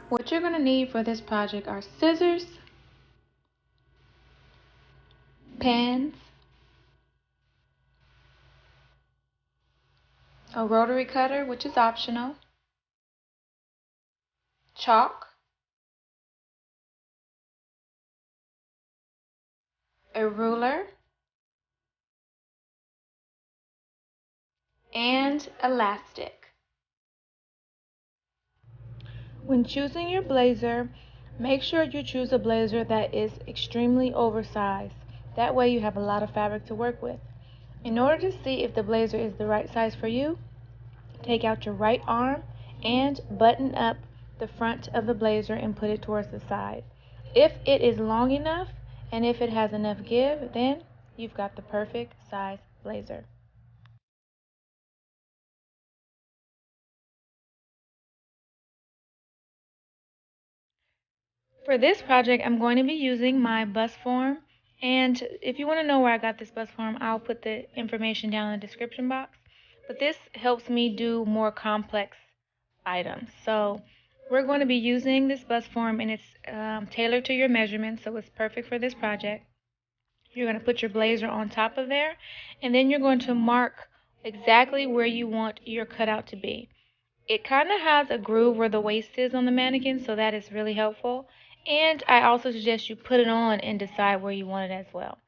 What you're going to need for this project are scissors, pens, a rotary cutter, which is optional, chalk, a ruler, and elastic. When choosing your blazer, make sure you choose a blazer that is extremely oversized. That way you have a lot of fabric to work with. In order to see if the blazer is the right size for you, take out your right arm and button up the front of the blazer and put it towards the side. If it is long enough and if it has enough give, then you've got the perfect size blazer. For this project, I'm going to be using my bust form, and if you want to know where I got this bust form, I'll put the information down in the description box. But this helps me do more complex items. So we're going to be using this bust form, and it's tailored to your measurements, so it's perfect for this project. You're going to put your blazer on top of there, and then you're going to mark exactly where you want your cutout to be. It kind of has a groove where the waist is on the mannequin, so that is really helpful. And I also suggest you put it on and decide where you want it as well.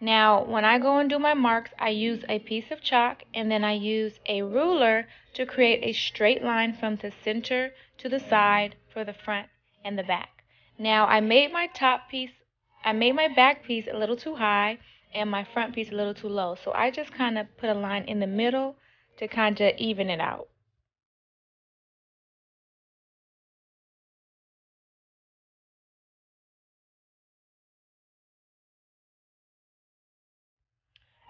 Now, when I go and do my marks, I use a piece of chalk and then I use a ruler to create a straight line from the center to the side for the front and the back. Now, I made my back piece a little too high and my front piece a little too low. So I just kind of put a line in the middle to kind of even it out.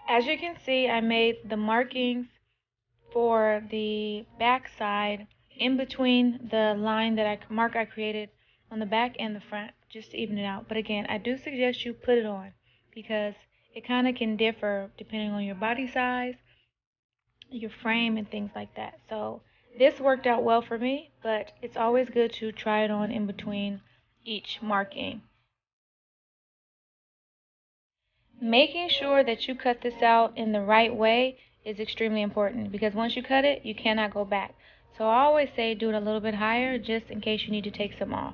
As you can see, I made the markings for the back side in between the line that I created on the back and the front, just to even it out. But again, I do suggest you put it on because it kind of can differ depending on your body size, your frame, and things like that. So this worked out well for me, but it's always good to try it on in between each marking. Making sure that you cut this out in the right way is extremely important because once you cut it, you cannot go back. So I always say do it a little bit higher just in case you need to take some off.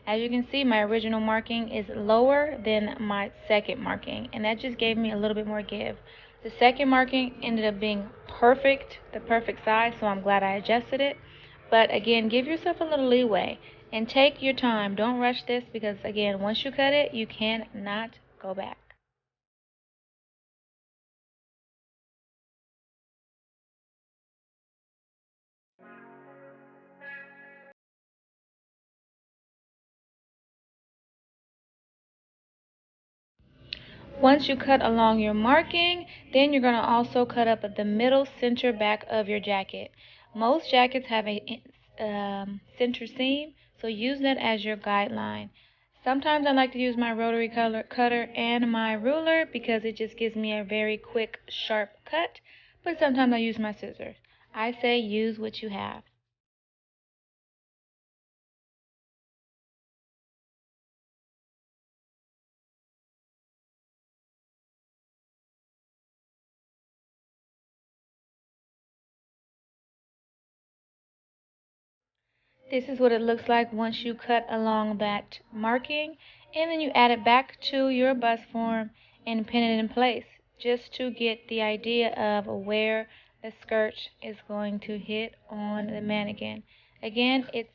As you can see, my original marking is lower than my second marking, and that just gave me a little bit more give. The second marking ended up being perfect, the perfect size, so I'm glad I adjusted it. But again, give yourself a little leeway and take your time. Don't rush this because again, once you cut it, you cannot go back. Once you cut along your marking, then you're going to also cut up at the middle center back of your jacket. Most jackets have a center seam, so use that as your guideline. Sometimes I like to use my rotary cutter and my ruler because it just gives me a very quick, sharp cut, but sometimes I use my scissors. I say use what you have. This is what it looks like once you cut along that marking, and then you add it back to your bust form and pin it in place just to get the idea of where the skirt is going to hit on the mannequin. Again, it's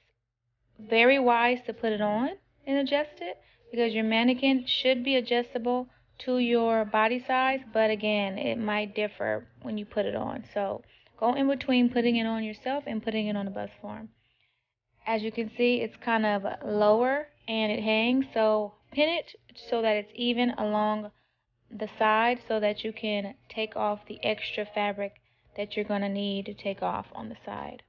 very wise to put it on and adjust it because your mannequin should be adjustable to your body size, but again, it might differ when you put it on. So go in between putting it on yourself and putting it on the bust form. As you can see, it's kind of lower and it hangs, so pin it so that it's even along the side so that you can take off the extra fabric that you're going to need to take off on the side.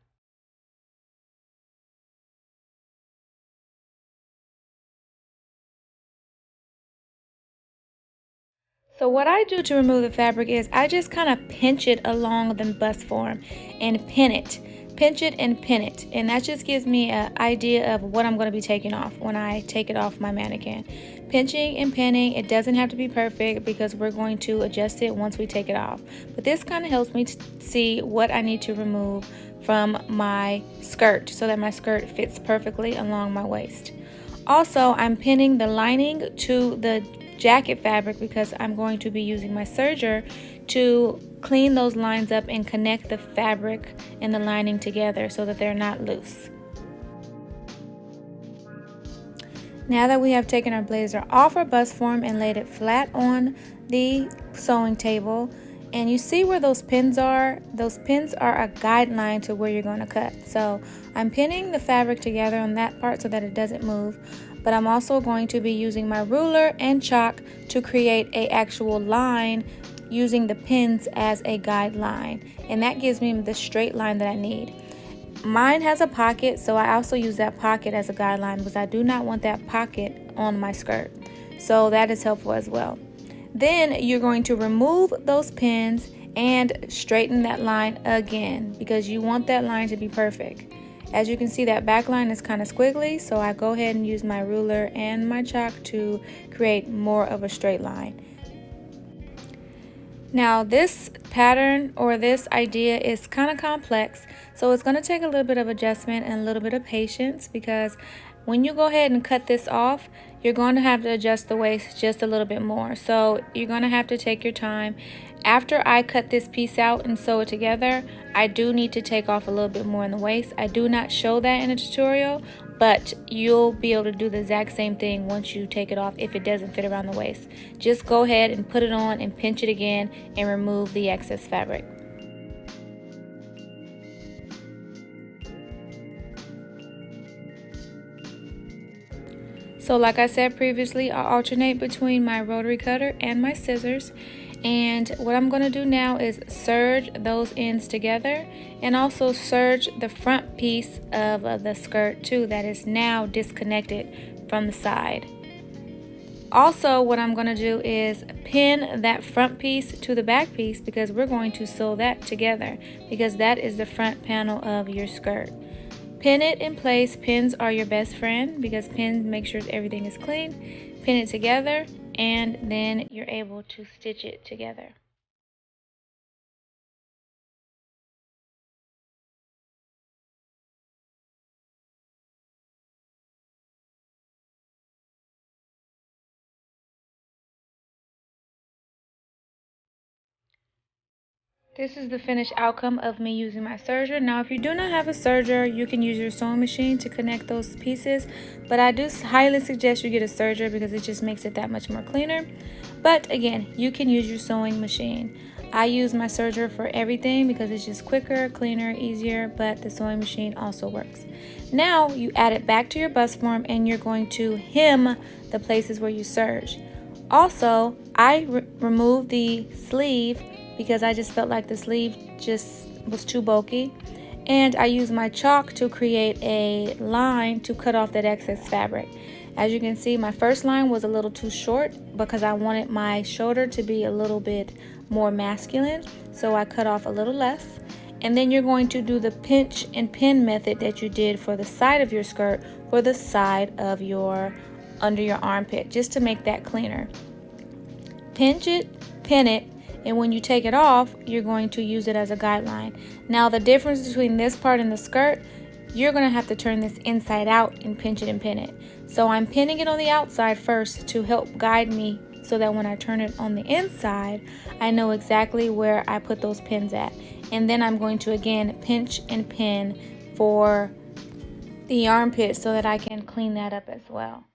So what I do to remove the fabric is I just kind of pinch it along the bust form and pin it. pinch it and pin it, and that just gives me an idea of what I'm going to be taking off when I take it off my mannequin. Pinching and pinning, it doesn't have to be perfect because we're going to adjust it once we take it off, but this kind of helps me to see what I need to remove from my skirt so that my skirt fits perfectly along my waist. Also, I'm pinning the lining to the jacket fabric because I'm going to be using my serger to clean those lines up and connect the fabric and the lining together so that they're not loose. Now that we have taken our blazer off our bust form and laid it flat on the sewing table, and you see where those pins are a guideline to where you're going to cut. So I'm pinning the fabric together on that part so that it doesn't move, but I'm also going to be using my ruler and chalk to create an actual line using the pins as a guideline, and that gives me the straight line that I need. Mine has a pocket, so I also use that pocket as a guideline because I do not want that pocket on my skirt. So that is helpful as well. Then you're going to remove those pins and straighten that line again because you want that line to be perfect. As you can see, that back line is kind of squiggly, so I go ahead and use my ruler and my chalk to create more of a straight line. Now this pattern or this idea is kind of complex, so it's going to take a little bit of adjustment and a little bit of patience because when you go ahead and cut this off, you're going to have to adjust the waist just a little bit more. So you're going to have to take your time. After I cut this piece out and sew it together, I do need to take off a little bit more in the waist. I do not show that in a tutorial, but you'll be able to do the exact same thing once you take it off if it doesn't fit around the waist. Just go ahead and put it on and pinch it again and remove the excess fabric. So like I said previously, I alternate between my rotary cutter and my scissors. And what I'm going to do now is serge those ends together and also serge the front piece of the skirt too that is now disconnected from the side. Also, what I'm going to do is pin that front piece to the back piece because we're going to sew that together because that is the front panel of your skirt. Pin it in place. Pins are your best friend because pins make sure everything is clean. Pin it together and then you're able to stitch it together. This is the finished outcome of me using my serger. Now, if you do not have a serger, you can use your sewing machine to connect those pieces, but I do highly suggest you get a serger because it just makes it that much more cleaner. But again, you can use your sewing machine. I use my serger for everything because it's just quicker, cleaner, easier, but the sewing machine also works. Now, you add it back to your bust form and you're going to hem the places where you serge. Also, I removed the sleeve because I just felt like the sleeve just was too bulky, and I used my chalk to create a line to cut off that excess fabric. As you can see, my first line was a little too short because I wanted my shoulder to be a little bit more masculine, so I cut off a little less. And then you're going to do the pinch and pin method that you did for the side of your skirt for the side of your under your armpit, just to make that cleaner. Pinch it, pin it, and when you take it off, you're going to use it as a guideline. Now, the difference between this part and the skirt, you're going to have to turn this inside out and pinch it and pin it. So I'm pinning it on the outside first to help guide me so that when I turn it on the inside, I know exactly where I put those pins at. And then I'm going to again pinch and pin for the armpit so that I can clean that up as well.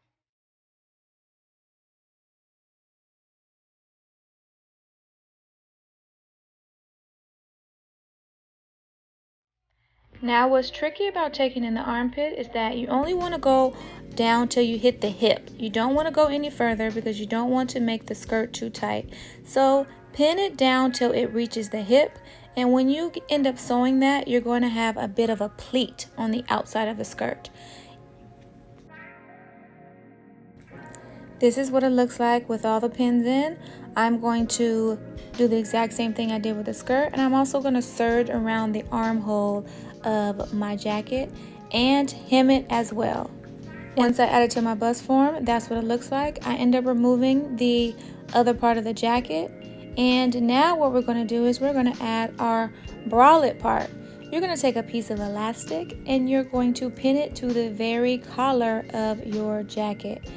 Now, what's tricky about taking in the armpit is that you only want to go down till you hit the hip. You don't want to go any further because you don't want to make the skirt too tight. So pin it down till it reaches the hip, and when you end up sewing that, you're going to have a bit of a pleat on the outside of the skirt. This is what it looks like with all the pins in. I'm going to do the exact same thing I did with the skirt, and I'm also going to serge around the armhole of my jacket and hem it as well. Once I add it to my bust form, that's what it looks like. I end up removing the other part of the jacket. And now what we're going to do is we're going to add our bralette part. You're going to take a piece of elastic and you're going to pin it to the very collar of your jacket.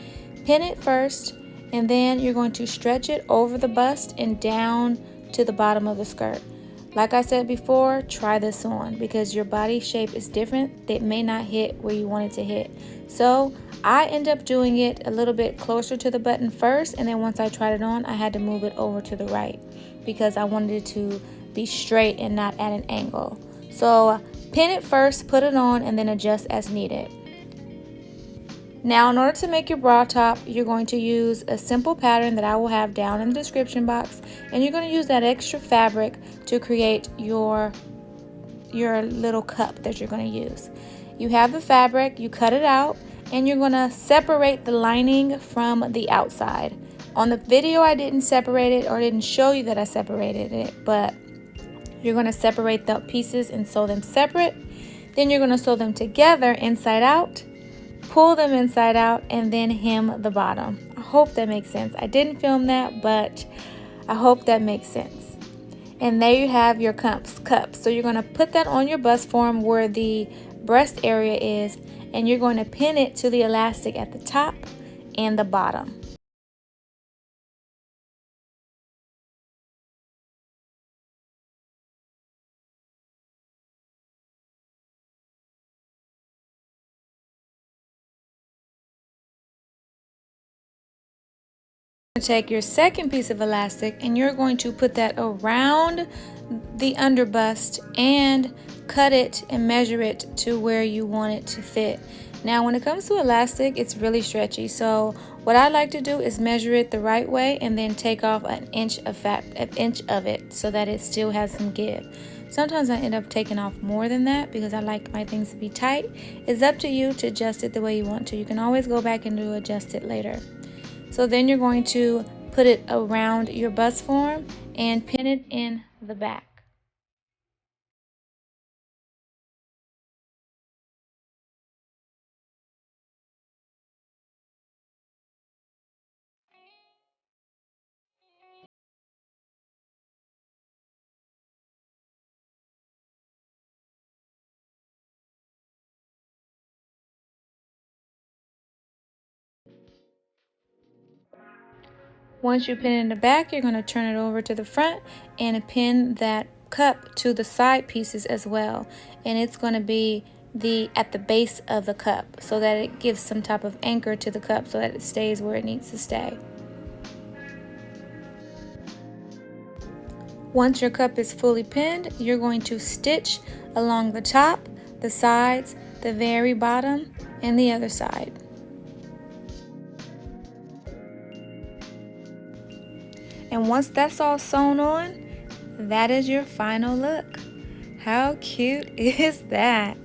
Pin it first, and then you're going to stretch it over the bust and down to the bottom of the skirt. Like I said before, try this on because your body shape is different. It may not hit where you want it to hit. So I end up doing it a little bit closer to the button first, and then once I tried it on, I had to move it over to the right because I wanted it to be straight and not at an angle. So pin it first, put it on, and then adjust as needed. Now, in order to make your bra top, you're going to use a simple pattern that I will have down in the description box, and you're going to use that extra fabric to create your little cup that you're going to use. You have the fabric, you cut it out, and you're going to separate the lining from the outside. On the video, I didn't separate it or didn't show you that I separated it, but you're going to separate the pieces and sew them separate. Then you're going to sew them together inside out, pull them inside out, and then hem the bottom. I hope that makes sense. I didn't film that, but I hope that makes sense. And there you have your cups. So you're going to put that on your bust form where the breast area is, and you're going to pin it to the elastic at the top and the bottom. Take your second piece of elastic and you're going to put that around the underbust and cut it and measure it to where you want it to fit. Now when it comes to elastic, it's really stretchy, so what I like to do is measure it the right way and then take off an inch of it so that it still has some give. Sometimes I end up taking off more than that because I like my things to be tight. It's up to you to adjust it the way you want to. You can always go back and adjust it later. So then you're going to put it around your bust form and pin it in the back. Once you pin it in the back, you're going to turn it over to the front and pin that cup to the side pieces as well. And it's going to be at the base of the cup so that it gives some type of anchor to the cup so that it stays where it needs to stay. Once your cup is fully pinned, you're going to stitch along the top, the sides, the very bottom, and the other side. And once that's all sewn on, that is your final look. How cute is that?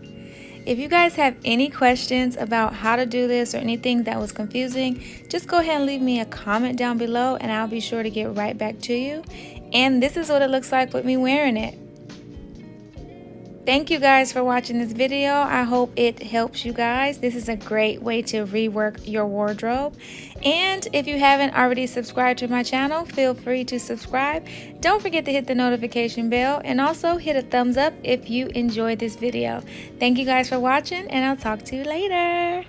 If you guys have any questions about how to do this or anything that was confusing, just go ahead and leave me a comment down below and I'll be sure to get right back to you. And this is what it looks like with me wearing it. Thank you guys for watching this video. I hope it helps you guys. This is a great way to rework your wardrobe. And if you haven't already subscribed to my channel, feel free to subscribe. Don't forget to hit the notification bell and also hit a thumbs up if you enjoyed this video. Thank you guys for watching and I'll talk to you later.